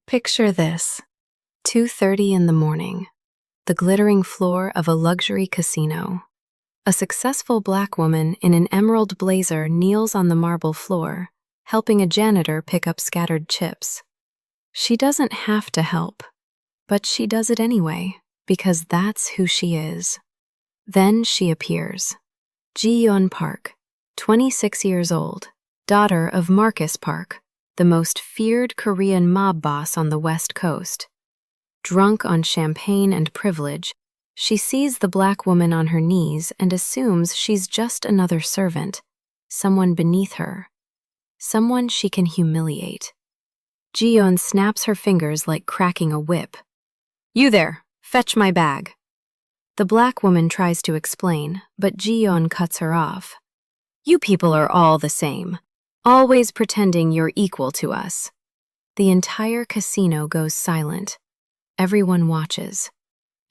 Picture this. 2:30 in the morning. The glittering floor of a luxury casino. A successful black woman in an emerald blazer kneels on the marble floor, helping a janitor pick up scattered chips. She doesn't have to help, but she does it anyway, because that's who she is. Then she appears. Ji-Yeon Park, 26 years old, daughter of Marcus Park, the most feared Korean mob boss on the West Coast. Drunk on champagne and privilege, she sees the black woman on her knees and assumes she's just another servant, someone beneath her, someone she can humiliate. Ji-Yeon snaps her fingers like cracking a whip. "You there, fetch my bag." The black woman tries to explain, but Ji-Yeon cuts her off. "You people are all the same, always pretending you're equal to us." The entire casino goes silent. Everyone watches.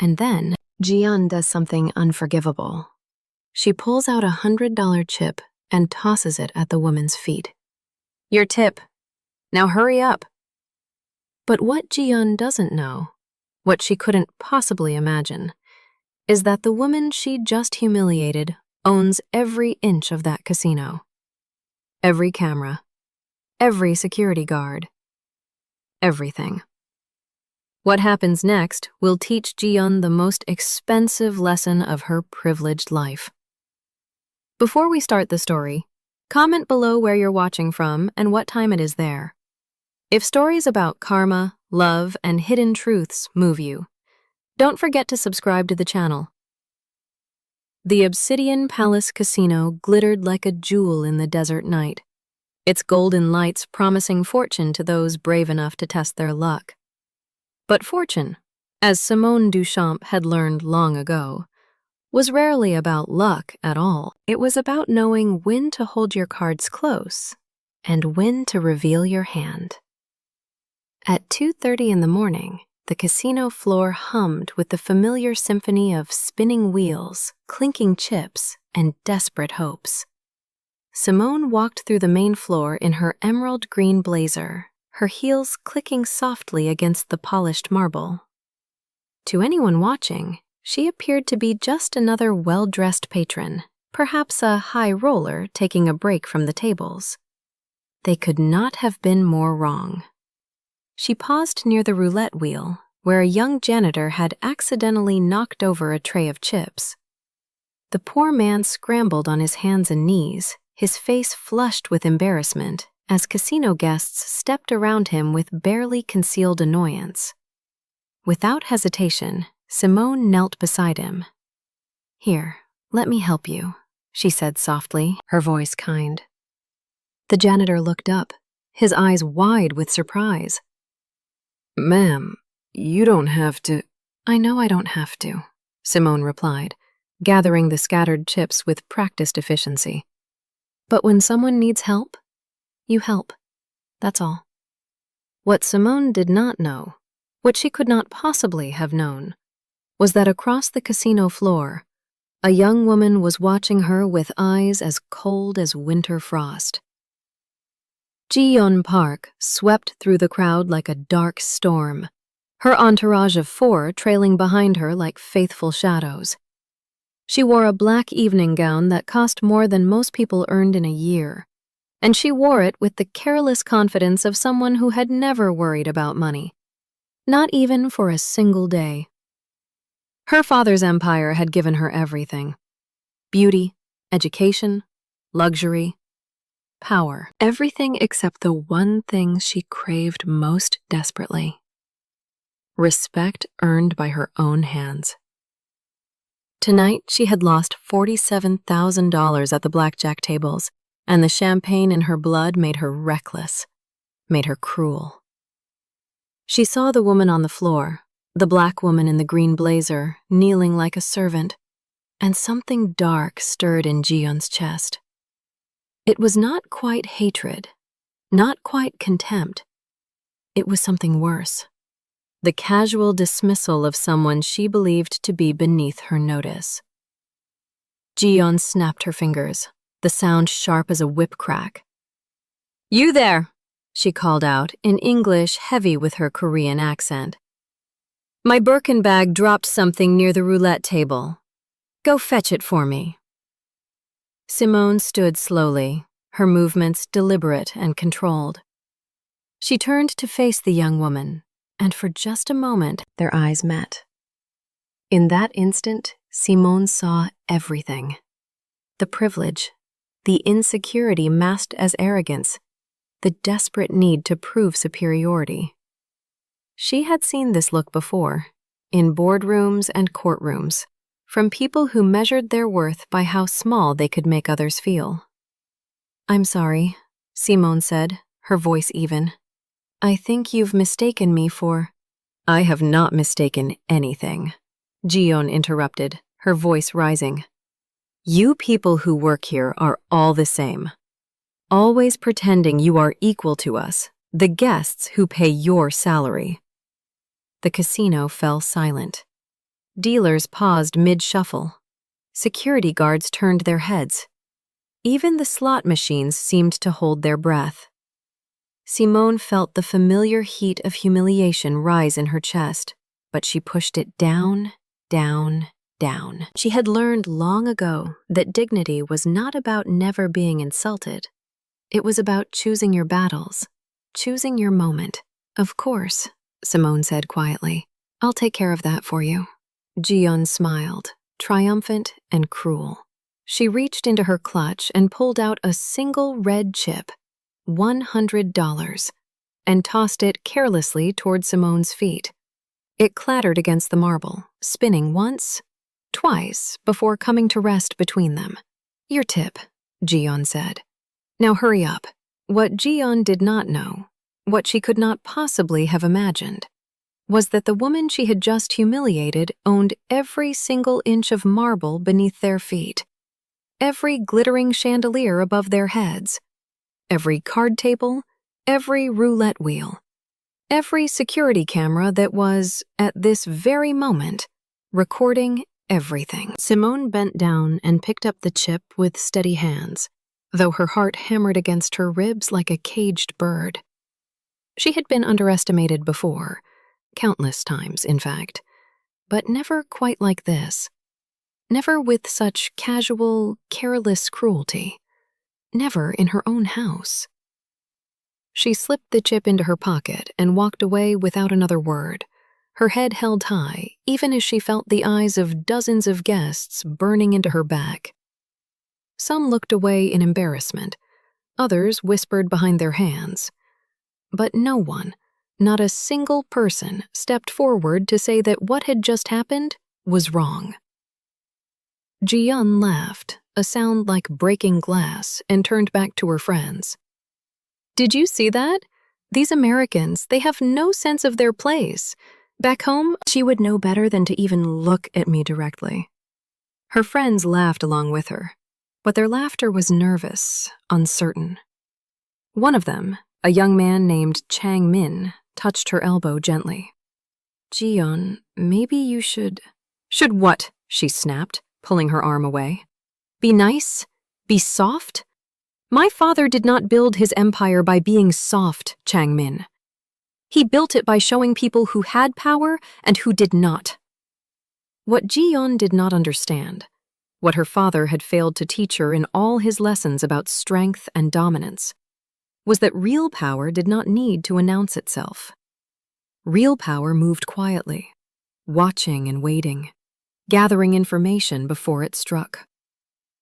And then, Ji-Yeon does something unforgivable. She pulls out a $100 chip and tosses it at the woman's feet. "Your tip. Now hurry up." But what Ji-Yeon doesn't know, what she couldn't possibly imagine, is that the woman she just humiliated owns every inch of that casino. Every camera, every security guard, everything. What happens next will teach Ji-Yeon the most expensive lesson of her privileged life. Before we start the story, comment below where you're watching from and what time it is there. If stories about karma, love, and hidden truths move you, don't forget to subscribe to the channel. The Obsidian Palace Casino glittered like a jewel in the desert night, its golden lights promising fortune to those brave enough to test their luck. But fortune, as Simone Duchamp had learned long ago, was rarely about luck at all. It was about knowing when to hold your cards close and when to reveal your hand. At 2:30 in the morning, the casino floor hummed with the familiar symphony of spinning wheels, clinking chips, and desperate hopes. Simone walked through the main floor in her emerald green blazer, her heels clicking softly against the polished marble. To anyone watching, she appeared to be just another well-dressed patron, perhaps a high roller taking a break from the tables. They could not have been more wrong. She paused near the roulette wheel, where a young janitor had accidentally knocked over a tray of chips. The poor man scrambled on his hands and knees, his face flushed with embarrassment, as casino guests stepped around him with barely concealed annoyance. Without hesitation, Simone knelt beside him. "Here, let me help you," she said softly, her voice kind. The janitor looked up, his eyes wide with surprise. "Ma'am, you don't have to—" "I know I don't have to," Simone replied, gathering the scattered chips with practiced efficiency. "But when someone needs help, you help. That's all." What Simone did not know, what she could not possibly have known, was that across the casino floor, a young woman was watching her with eyes as cold as winter frost. Ji-Yeon Park swept through the crowd like a dark storm, her entourage of 4 trailing behind her like faithful shadows. She wore a black evening gown that cost more than most people earned in a year, and she wore it with the careless confidence of someone who had never worried about money, not even for a single day. Her father's empire had given her everything: beauty, education, luxury, power, everything except the one thing she craved most desperately: respect earned by her own hands. Tonight, she had lost $47,000 at the blackjack tables, and the champagne in her blood made her reckless, made her cruel. She saw the woman on the floor, the black woman in the green blazer, kneeling like a servant, and something dark stirred in Ji-Yeon's chest. It was not quite hatred, not quite contempt. It was something worse: the casual dismissal of someone she believed to be beneath her notice. Ji-Yeon snapped her fingers, the sound sharp as a whip crack. "You there! she called out in English heavy with her Korean accent. My Birkin bag dropped something near the roulette table. Go fetch it for me. Simone stood slowly, her movements deliberate and controlled. She turned to face the young woman, and for just a moment their eyes met. In that instant, Simone saw everything. The privilege, the insecurity masked as arrogance, the desperate need to prove superiority. She had seen this look before, in boardrooms and courtrooms, from people who measured their worth by how small they could make others feel. I'm sorry, Simone said, her voice even. I think you've mistaken me for— I have not mistaken anything, Ji-Yeon interrupted, her voice rising. You people who work here are all the same. Always pretending you are equal to us, the guests who pay your salary. The casino fell silent. Dealers paused mid-shuffle. Security guards turned their heads. Even the slot machines seemed to hold their breath. Simone felt the familiar heat of humiliation rise in her chest, but she pushed it down, down, down. She had learned long ago that dignity was not about never being insulted. It was about choosing your battles, choosing your moment. Of course, Simone said quietly. I'll take care of that for you. Ji-Yeon smiled, triumphant and cruel. She reached into her clutch and pulled out a single red chip, $100, and tossed it carelessly toward Simone's feet. It clattered against the marble, spinning once, twice, before coming to rest between them. Your tip, Ji-Yeon said. Now hurry up. What Ji-Yeon did not know, what she could not possibly have imagined, was that the woman she had just humiliated owned every single inch of marble beneath their feet, every glittering chandelier above their heads, every card table, every roulette wheel, every security camera that was, at this very moment, recording everything. Simone bent down and picked up the chip with steady hands, though her heart hammered against her ribs like a caged bird. She had been underestimated before, countless times, in fact, but never quite like this. Never with such casual, careless cruelty. Never in her own house. She slipped the chip into her pocket and walked away without another word, her head held high, even as she felt the eyes of dozens of guests burning into her back. Some looked away in embarrassment, others whispered behind their hands. But no one, not a single person, stepped forward to say that what had just happened was wrong. Ji-Yeon laughed, a sound like breaking glass, and turned back to her friends. Did you see that? These Americans, they have no sense of their place. Back home, she would know better than to even look at me directly. Her friends laughed along with her, but their laughter was nervous, uncertain. One of them, a young man named Chang Min, touched her elbow gently. Ji-Yeon, maybe you should— Should what? She snapped, pulling her arm away. Be nice? Be soft? My father did not build his empire by being soft, Chang Min. He built it by showing people who had power and who did not. What Ji-Yeon did not understand, what her father had failed to teach her in all his lessons about strength and dominance, was that real power did not need to announce itself. Real power moved quietly, watching and waiting, gathering information before it struck.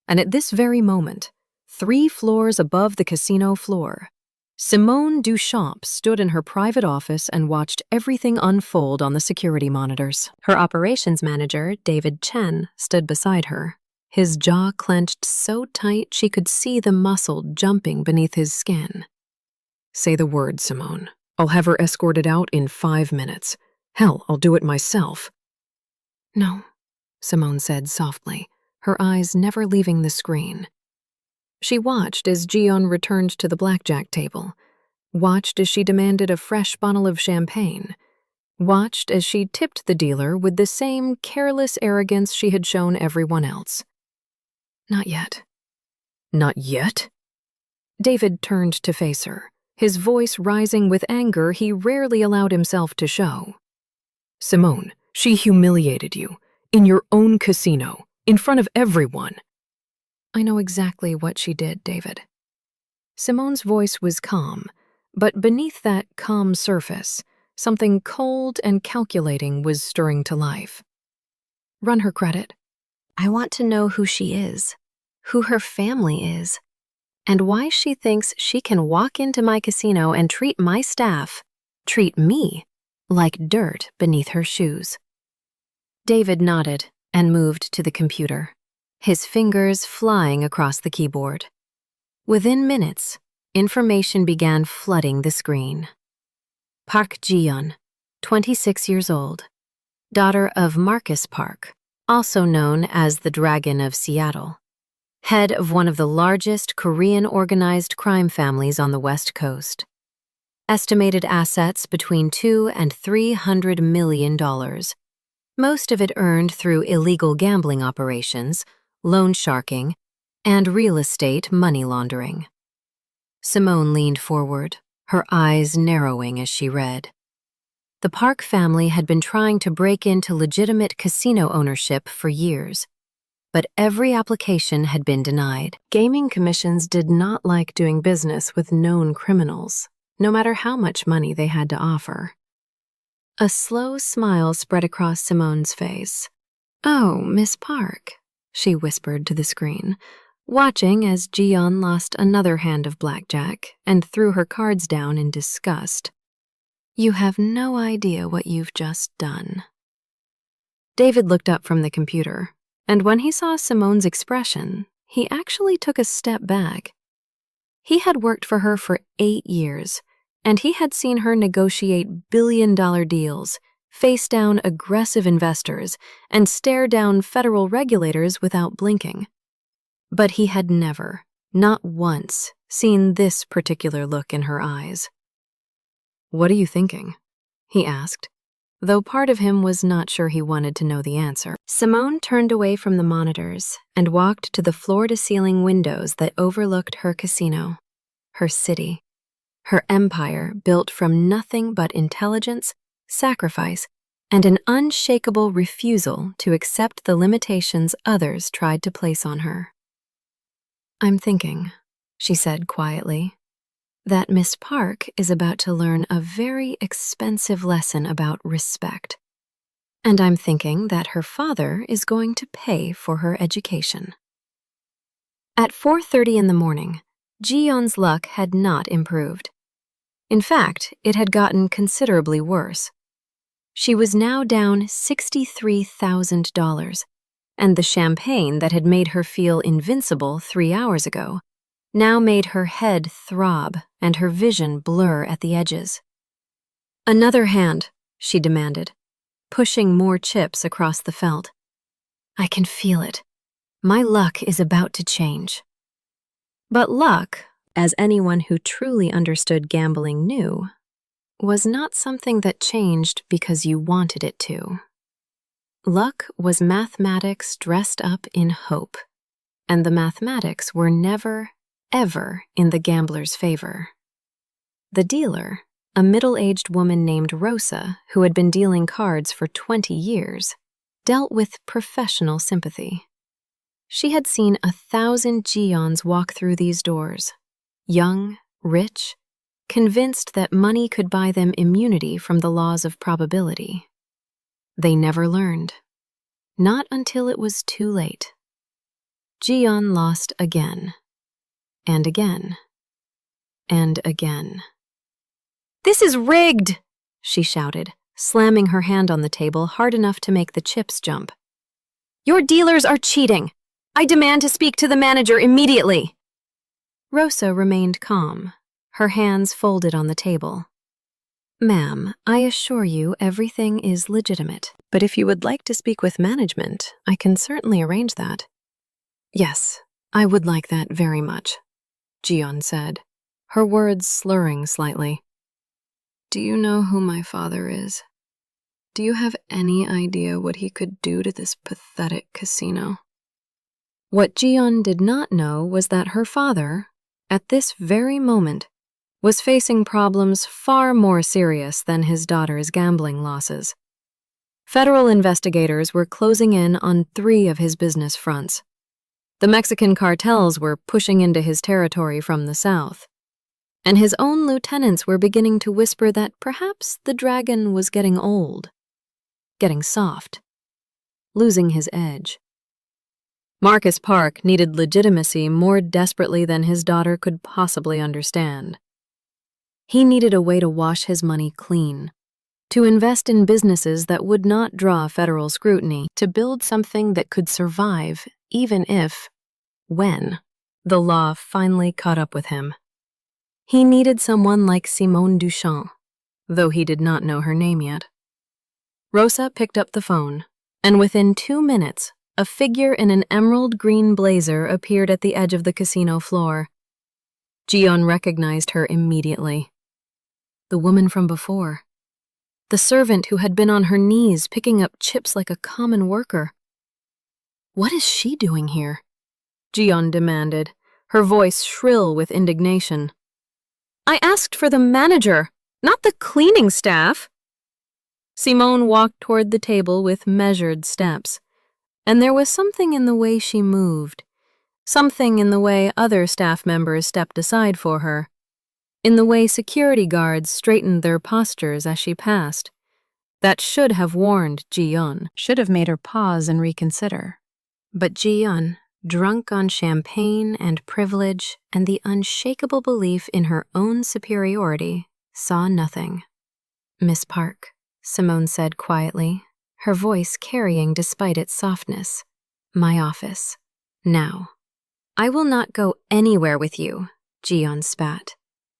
And at this very moment, 3 floors above the casino floor, Simone Duchamp stood in her private office and watched everything unfold on the security monitors. Her operations manager, David Chen, stood beside her, his jaw clenched so tight she could see the muscle jumping beneath his skin. Say the word, Simone. I'll have her escorted out in 5 minutes. Hell, I'll do it myself. No, Simone said softly, her eyes never leaving the screen. She watched as Ji-Yeon returned to the blackjack table, watched as she demanded a fresh bottle of champagne, watched as she tipped the dealer with the same careless arrogance she had shown everyone else. Not yet. Not yet? David turned to face her, his voice rising with anger he rarely allowed himself to show. Simone, she humiliated you, in your own casino, in front of everyone. I know exactly what she did, David. Simone's voice was calm, but beneath that calm surface, something cold and calculating was stirring to life. Run her credit. I want to know who she is, who her family is, and why she thinks she can walk into my casino and treat my staff, treat me, like dirt beneath her shoes. David nodded and moved to the computer, his fingers flying across the keyboard. Within minutes, information began flooding the screen. Park Ji-Yeon, 26 years old, daughter of Marcus Park, also known as the Dragon of Seattle, head of one of the largest Korean organized crime families on the West Coast. Estimated assets between $200 and $300 million, most of it earned through illegal gambling operations, loan sharking, and real estate money laundering. Simone leaned forward, her eyes narrowing as she read. The Park family had been trying to break into legitimate casino ownership for years, but every application had been denied. Gaming commissions did not like doing business with known criminals, no matter how much money they had to offer. A slow smile spread across Simone's face. "Oh, Miss Park," she whispered to the screen, watching as Ji-Yeon lost another hand of blackjack and threw her cards down in disgust. "You have no idea what you've just done." David looked up from the computer, and when he saw Simone's expression, he actually took a step back. He had worked for her for 8 years, and he had seen her negotiate billion-dollar deals, face down aggressive investors, and stare down federal regulators without blinking. But he had never, not once, seen this particular look in her eyes. "What are you thinking?" he asked, though part of him was not sure he wanted to know the answer. Simone turned away from the monitors and walked to the floor-to-ceiling windows that overlooked her casino, her city, her empire built from nothing but intelligence, sacrifice, and an unshakable refusal to accept the limitations others tried to place on her. "I'm thinking," she said quietly, "that Miss Park is about to learn a very expensive lesson about respect. And I'm thinking that her father is going to pay for her education." At 4:30 in the morning, Ji-Yeon's luck had not improved. In fact, it had gotten considerably worse. She was now down $63,000, and the champagne that had made her feel invincible 3 hours ago now made her head throb and her vision blur at the edges. "Another hand," she demanded, pushing more chips across the felt. "I can feel it. My luck is about to change." But luck, as anyone who truly understood gambling knew, was not something that changed because you wanted it to. Luck was mathematics dressed up in hope, and the mathematics were never, ever in the gambler's favor. The dealer, a middle-aged woman named Rosa, who had been dealing cards for 20 years, dealt with professional sympathy. She had seen 1,000 Ji-Yeons walk through these doors, young, rich, convinced that money could buy them immunity from the laws of probability. They never learned. Not until it was too late. Ji-Yeon lost again, and again, and again. "This is rigged!" she shouted, slamming her hand on the table hard enough to make the chips jump. "Your dealers are cheating! I demand to speak to the manager immediately!" Rosa remained calm, her hands folded on the table. "Ma'am, I assure you everything is legitimate, but if you would like to speak with management, I can certainly arrange that." "Yes, I would like that very much," Ji-Yeon said, her words slurring slightly. "Do you know who my father is? Do you have any idea what he could do to this pathetic casino?" What Ji-Yeon did not know was that her father, at this very moment, was facing problems far more serious than his daughter's gambling losses. Federal investigators were closing in on 3 of his business fronts. The Mexican cartels were pushing into his territory from the south, and his own lieutenants were beginning to whisper that perhaps the dragon was getting old, getting soft, losing his edge. Marcus Park needed legitimacy more desperately than his daughter could possibly understand. He needed a way to wash his money clean, to invest in businesses that would not draw federal scrutiny, to build something that could survive even if, when, the law finally caught up with him. He needed someone like Simone Duchamp, though he did not know her name yet. Rosa picked up the phone, and within 2 minutes, a figure in an emerald green blazer appeared at the edge of the casino floor. Ji-Yeon recognized her immediately. The woman from before. The servant who had been on her knees picking up chips like a common worker. What is she doing here? Ji-Yeon demanded, her voice shrill with indignation. I asked for the manager, not the cleaning staff. Simone walked toward the table with measured steps, and there was something in the way she moved, something in the way other staff members stepped aside for her, in the way security guards straightened their postures as she passed, that should have warned Ji-Yeon, should have made her pause and reconsider. But Ji-Yeon, drunk on champagne and privilege and the unshakable belief in her own superiority, saw nothing. Miss Park, Simone said quietly, her voice carrying despite its softness. My office. Now. I will not go anywhere with you, Ji-Yeon spat.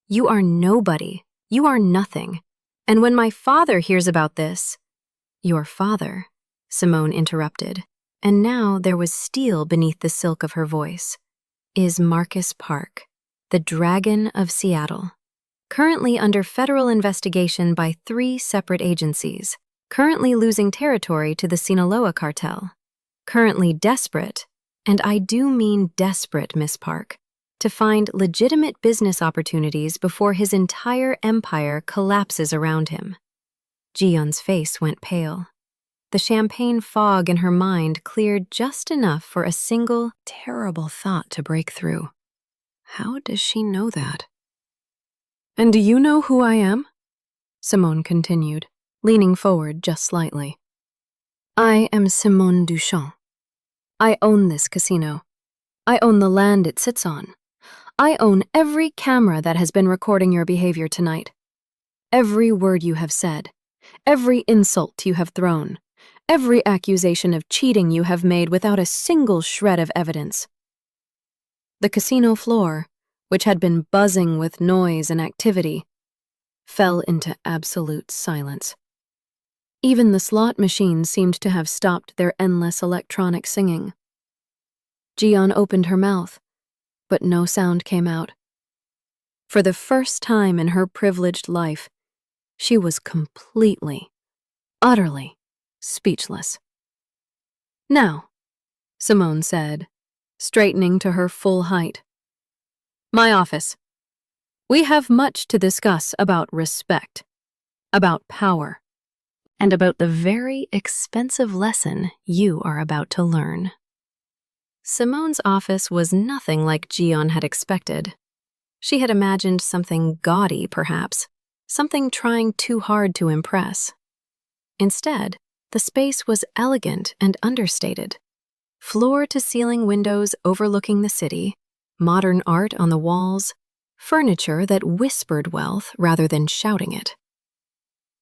You are nobody. You are nothing. And when my father hears about this— Your father, Simone interrupted, and now there was steel beneath the silk of her voice, is Marcus Park, the Dragon of Seattle, currently under federal investigation by 3 separate agencies, currently losing territory to the Sinaloa cartel, currently desperate, and I do mean desperate, Miss Park, to find legitimate business opportunities before his entire empire collapses around him. Ji-Yeon's face went pale. The champagne fog in her mind cleared just enough for a single, terrible thought to break through. How does she know that? And do you know who I am? Simone continued, leaning forward just slightly. I am Simone Duchamp. I own this casino. I own the land it sits on. I own every camera that has been recording your behavior tonight. Every word you have said. Every insult you have thrown. Every accusation of cheating you have made without a single shred of evidence. The casino floor, which had been buzzing with noise and activity, fell into absolute silence. Even the slot machines seemed to have stopped their endless electronic singing. Ji-Yeon opened her mouth, but no sound came out. For the first time in her privileged life, she was completely, utterly speechless. Now, Simone said, straightening to her full height. My office. We have much to discuss about respect, about power, and about the very expensive lesson you are about to learn. Simone's office was nothing like Ji-Yeon had expected. She had imagined something gaudy, perhaps, something trying too hard to impress. Instead, the space was elegant and understated. Floor-to-ceiling windows overlooking the city, modern art on the walls, furniture that whispered wealth rather than shouting it.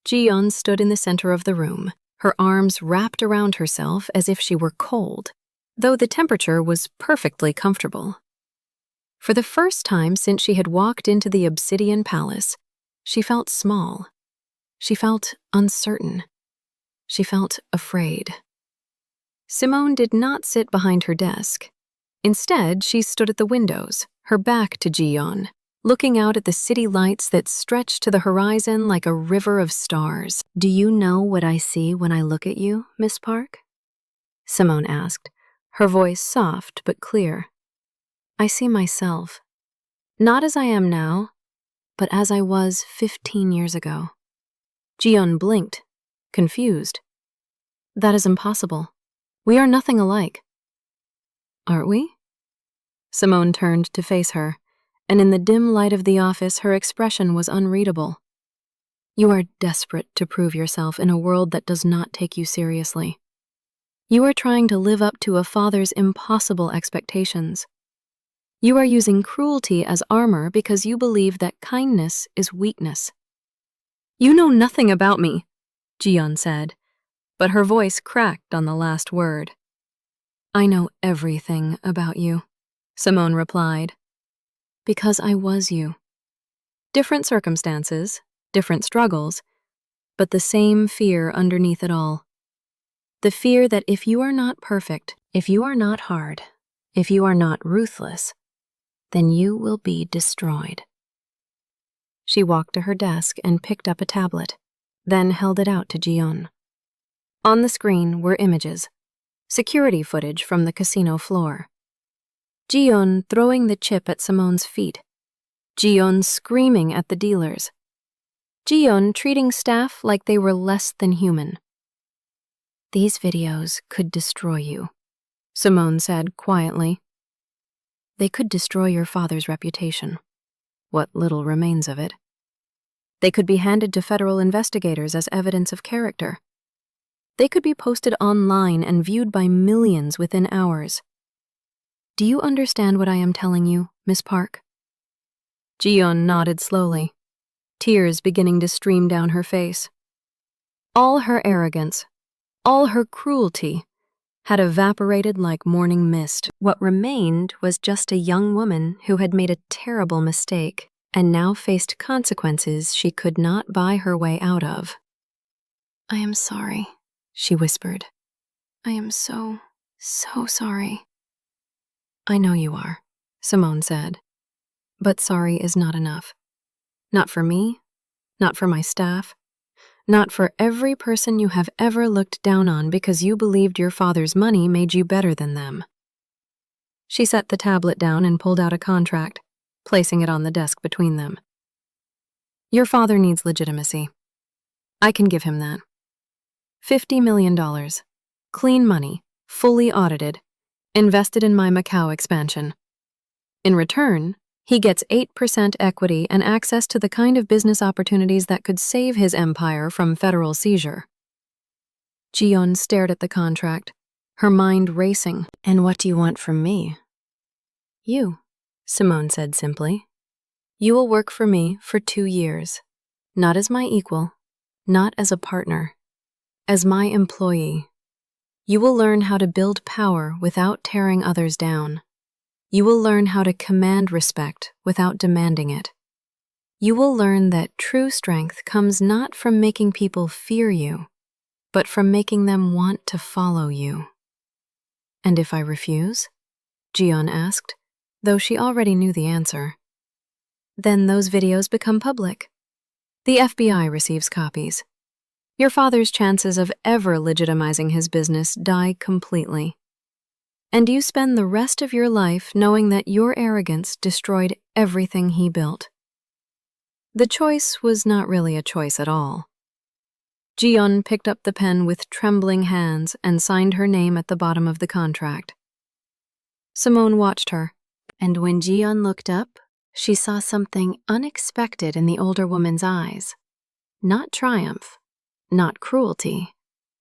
Ji-Yeon stood in the center of the room, her arms wrapped around herself as if she were cold, though the temperature was perfectly comfortable. For the first time since she had walked into the Obsidian Palace, she felt small. She felt uncertain. She felt afraid. Simone did not sit behind her desk. Instead, she stood at the windows, her back to Ji-Yeon, looking out at the city lights that stretched to the horizon like a river of stars. Do you know what I see when I look at you, Miss Park? Simone asked, her voice soft but clear. I see myself. Not as I am now, but as I was 15 years ago. Ji-Yeon blinked, confused. That is impossible. We are nothing alike. Aren't we? Simone turned to face her, and in the dim light of the office, her expression was unreadable. You are desperate to prove yourself in a world that does not take you seriously. You are trying to live up to a father's impossible expectations. You are using cruelty as armor because you believe that kindness is weakness. You know nothing about me, Ji-Yeon said, but her voice cracked on the last word. I know everything about you, Simone replied, because I was you. Different circumstances, different struggles, but the same fear underneath it all. The fear that if you are not perfect, if you are not hard, if you are not ruthless, then you will be destroyed. She walked to her desk and picked up a tablet, then held it out to Ji-Yeon. On the screen were images, security footage from the casino floor. Ji-Yeon throwing the chip at Simone's feet. Ji-Yeon screaming at the dealers. Ji-Yeon treating staff like they were less than human. These videos could destroy you, Simone said quietly. They could destroy your father's reputation, what little remains of it. They could be handed to federal investigators as evidence of character. They could be posted online and viewed by millions within hours. Do you understand what I am telling you, Miss Park? Ji-Yeon nodded slowly, tears beginning to stream down her face. All her arrogance, all her cruelty, had evaporated like morning mist. What remained was just a young woman who had made a terrible mistake and now faced consequences she could not buy her way out of. I am sorry, she whispered. I am so sorry. I know you are, Simone said. But sorry is not enough. Not for me, not for my staff, not for every person you have ever looked down on because you believed your father's money made you better than them. She set the tablet down and pulled out a contract, placing it on the desk between them. Your father needs legitimacy. I can give him that. $50 million, clean money, fully audited, invested in my Macau expansion. In return, he gets 8% equity and access to the kind of business opportunities that could save his empire from federal seizure. Ji-Yeon stared at the contract, her mind racing. And what do you want from me? You, Simone said simply. You will work for me for 2 years, not as my equal, not as a partner, as my employee. You will learn how to build power without tearing others down. You will learn how to command respect without demanding it. You will learn that true strength comes not from making people fear you, but from making them want to follow you. And if I refuse? Ji-Yeon asked, though she already knew the answer. Then those videos become public. The FBI receives copies. Your father's chances of ever legitimizing his business die completely. And you spend the rest of your life knowing that your arrogance destroyed everything he built. The choice was not really a choice at all. Ji-Yeon picked up the pen with trembling hands and signed her name at the bottom of the contract. Simone watched her, and when Ji-Yeon looked up, she saw something unexpected in the older woman's eyes. Not triumph, not cruelty,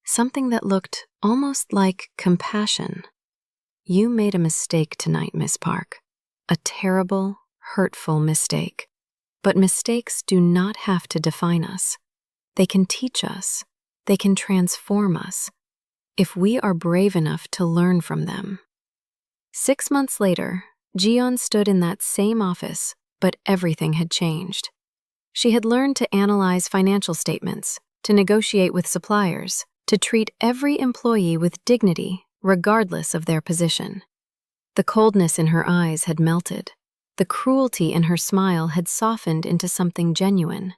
something that looked almost like compassion. You made a mistake tonight, Miss Park. A terrible, hurtful mistake. But mistakes do not have to define us. They can teach us. They can transform us, if we are brave enough to learn from them. 6 months later, Ji-Yeon stood in that same office, but everything had changed. She had learned to analyze financial statements, to negotiate with suppliers, to treat every employee with dignity, regardless of their position. The coldness in her eyes had melted. The cruelty in her smile had softened into something genuine.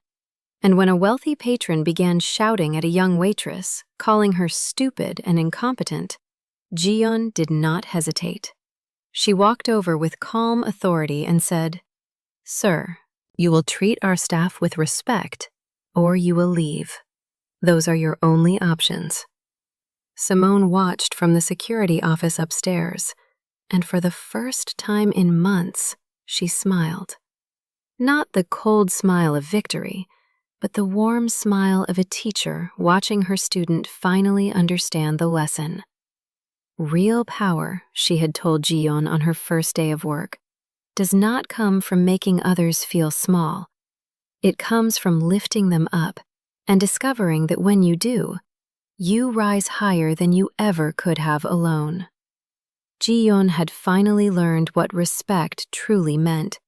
And when a wealthy patron began shouting at a young waitress, calling her stupid and incompetent, Ji-Yeon did not hesitate. She walked over with calm authority and said, "Sir, You will treat our staff with respect, or you will leave. Those are your only options." Simone watched from the security office upstairs, and for the first time in months, she smiled. Not the cold smile of victory, but the warm smile of a teacher watching her student finally understand the lesson. Real power, she had told Ji-Yeon on her first day of work, does not come from making others feel small. It comes from lifting them up and discovering that when you do, you rise higher than you ever could have alone. Ji-Yeon had finally learned what respect truly meant,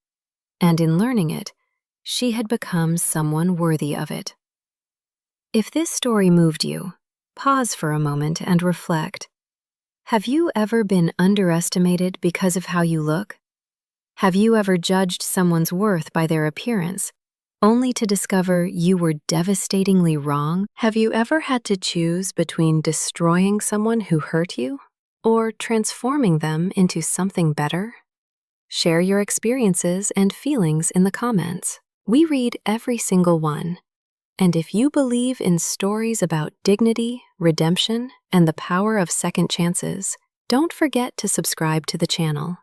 and in learning it, she had become someone worthy of it. If this story moved you, pause for a moment and reflect. Have you ever been underestimated because of how you look? Have you ever judged someone's worth by their appearance, only to discover you were devastatingly wrong? Have you ever had to choose between destroying someone who hurt you or transforming them into something better? Share your experiences and feelings in the comments. We read every single one. And if you believe in stories about dignity, redemption, and the power of second chances, don't forget to subscribe to the channel.